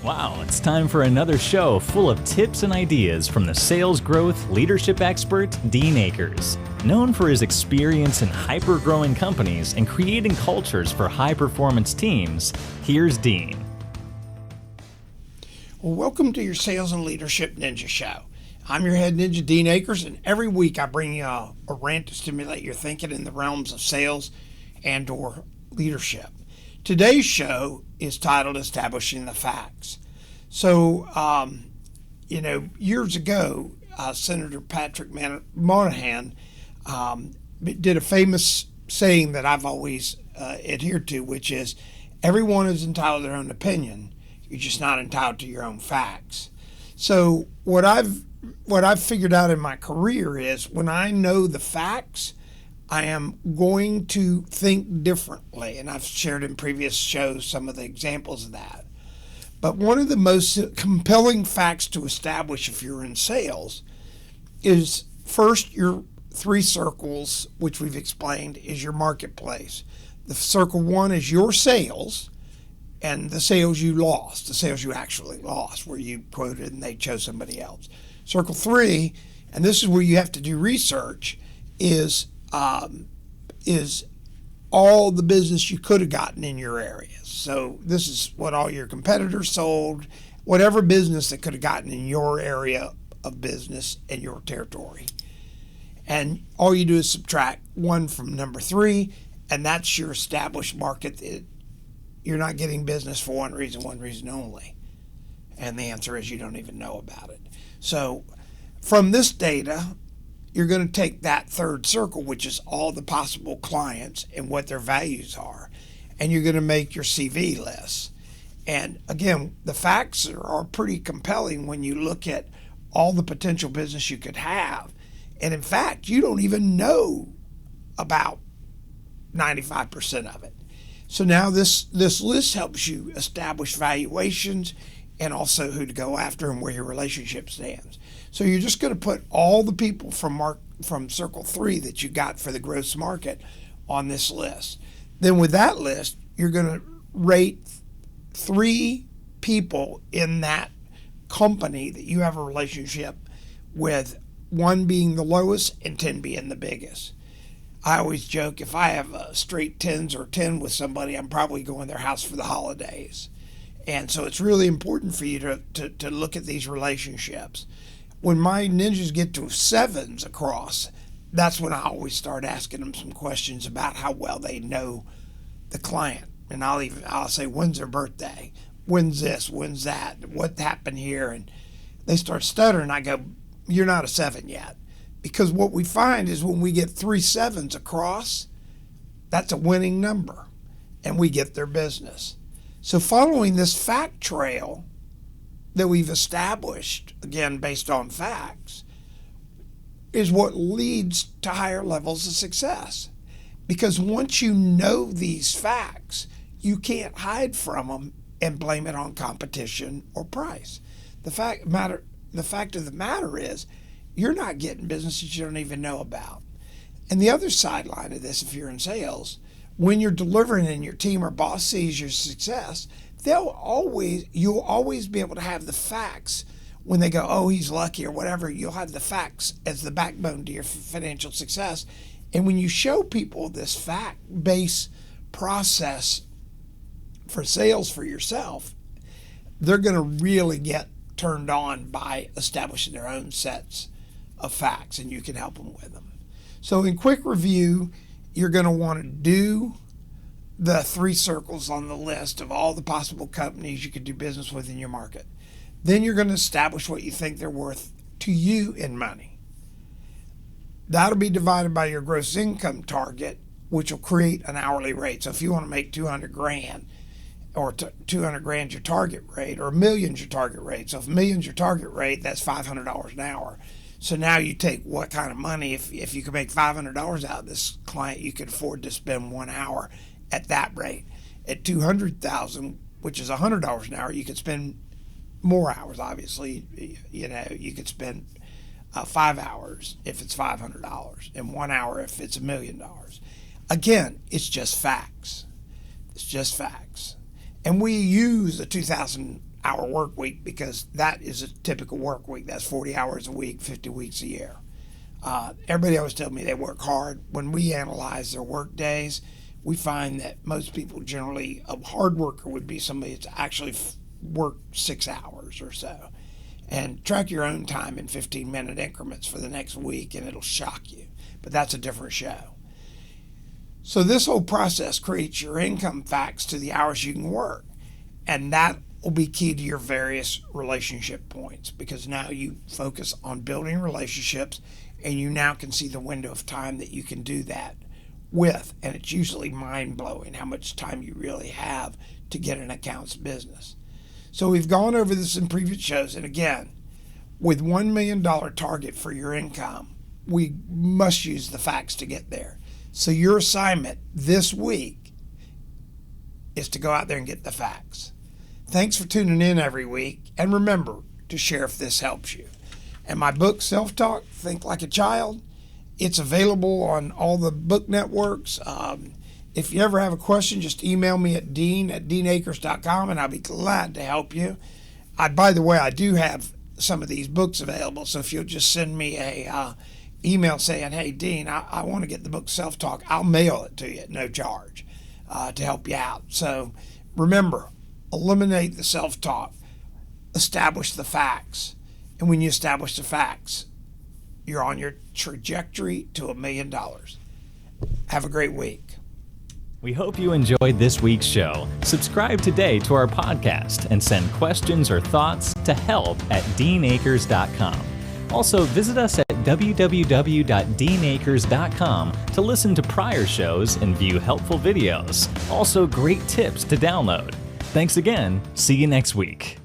Wow, it's time for another show full of tips and ideas from the sales growth leadership expert, Dean Akers. Known for his experience in hyper-growing companies and creating cultures for high-performance teams, here's Dean. Well, welcome to your Sales and Leadership Ninja Show. I'm your head ninja, Dean Akers, and every week I bring you a rant to stimulate your thinking in the realms of sales and or leadership. Today's show is titled Establishing the Facts. So, years ago, Senator Patrick Moynihan did a famous saying that I've always adhered to, which is, everyone is entitled to their own opinion. You're just not entitled to your own facts. So what I've figured out in my career is when I know the facts, I am going to think differently, and I've shared in previous shows some of the examples of that. But one of the most compelling facts to establish if you're in sales is first your three circles, which we've explained, is your marketplace. The circle one is your sales, and the sales you lost, the sales you actually lost, where you quoted and they chose somebody else. Circle three, and this is where you have to do research, is all the business you could have gotten in your area. So this is what all your competitors sold, whatever business that could have gotten in your area of business and your territory. And all you do is subtract one from number three, and that's your established market that you're not getting business for one reason only. And the answer is you don't even know about it. So from this data, you're going to take that third circle, which is all the possible clients and what their values are, and you're going to make your CV list. And again, the facts are pretty compelling when you look at all the potential business you could have. And in fact, you don't even know about 95% of it. So now this list helps you establish valuations and also who to go after and where your relationship stands. So you're just going to put all the people from circle three that you got for the gross market on this list. Then with that list, you're going to rate three people in that company that you have a relationship with, one being the lowest and 10 being the biggest. I always joke, if I have straight 10s or 10 with somebody, I'm probably going to their house for the holidays. And so it's really important for you to look at these relationships. When my ninjas get to 7s across, that's when I always start asking them some questions about how well they know the client. And I'll say, when's their birthday? When's this? When's that? What happened here? And they start stuttering. I go, you're not a 7 yet. Because what we find is when we get 3 7s across, that's a winning number, and we get their business. So following this fact trail that we've established, again, based on facts, is what leads to higher levels of success. Because once you know these facts, you can't hide from them and blame it on competition or price. The fact of the matter is, you're not getting business that you don't even know about. And the other sideline of this, if you're in sales, when you're delivering and your team or boss sees your success, you'll always be able to have the facts when they go, oh, he's lucky or whatever. You'll have the facts as the backbone to your financial success. And when you show people this fact-based process for sales for yourself, they're going to really get turned on by establishing their own sets of facts, and you can help them with them. So in quick review, you're going to want to do the 3 circles on the list of all the possible companies you could do business with in your market. Then you're going to establish what you think they're worth to you in money. That'll be divided by your gross income target, which will create an hourly rate. So if you want to make 200 grand, or 200 grand your target rate, or $1 million your target rate. So if $1 million your target rate, that's $500 an hour. So now you take what kind of money, if you could make $500 out of this client, you could afford to spend 1 hour at that rate. At $200,000, which is $100 an hour, you could spend more hours, obviously. You could spend 5 hours if it's $500, and 1 hour if it's $1 million. Again, it's just facts. It's just facts. And we use a 2,000 hour work week, because that is a typical work week. That's 40 hours a week, 50 weeks a year. Everybody always tells me they work hard. When we analyze their work days, we find that most people generally, a hard worker would be somebody that's actually worked 6 hours or so. And track your own time in 15-minute increments for the next week, and it'll shock you. But that's a different show. So this whole process creates your income facts to the hours you can work. And that will be key to your various relationship points, because now you focus on building relationships, and you now can see the window of time that you can do that with. And it's usually mind-blowing how much time you really have to get an accounts business. So we've gone over this in previous shows. And again, with $1 million target for your income, we must use the facts to get there. So your assignment this week is to go out there and get the facts. Thanks for tuning in every week. And remember to share if this helps you. And my book, Self-Talk, Think Like a Child, it's available on all the book networks. If you ever have a question, just email me at dean@deanakers.com, and I'll be glad to help you. By the way, I do have some of these books available, so if you'll just send me a email saying, hey, Dean, I want to get the book Self-Talk, I'll mail it to you at no charge to help you out. So remember, eliminate the self-talk, establish the facts. And when you establish the facts, you're on your trajectory to $1 million. Have a great week. We hope you enjoyed this week's show. Subscribe today to our podcast and send questions or thoughts to help@deanakers.com. Also, visit us at www.deanakers.com to listen to prior shows and view helpful videos. Also, great tips to download. Thanks again. See you next week.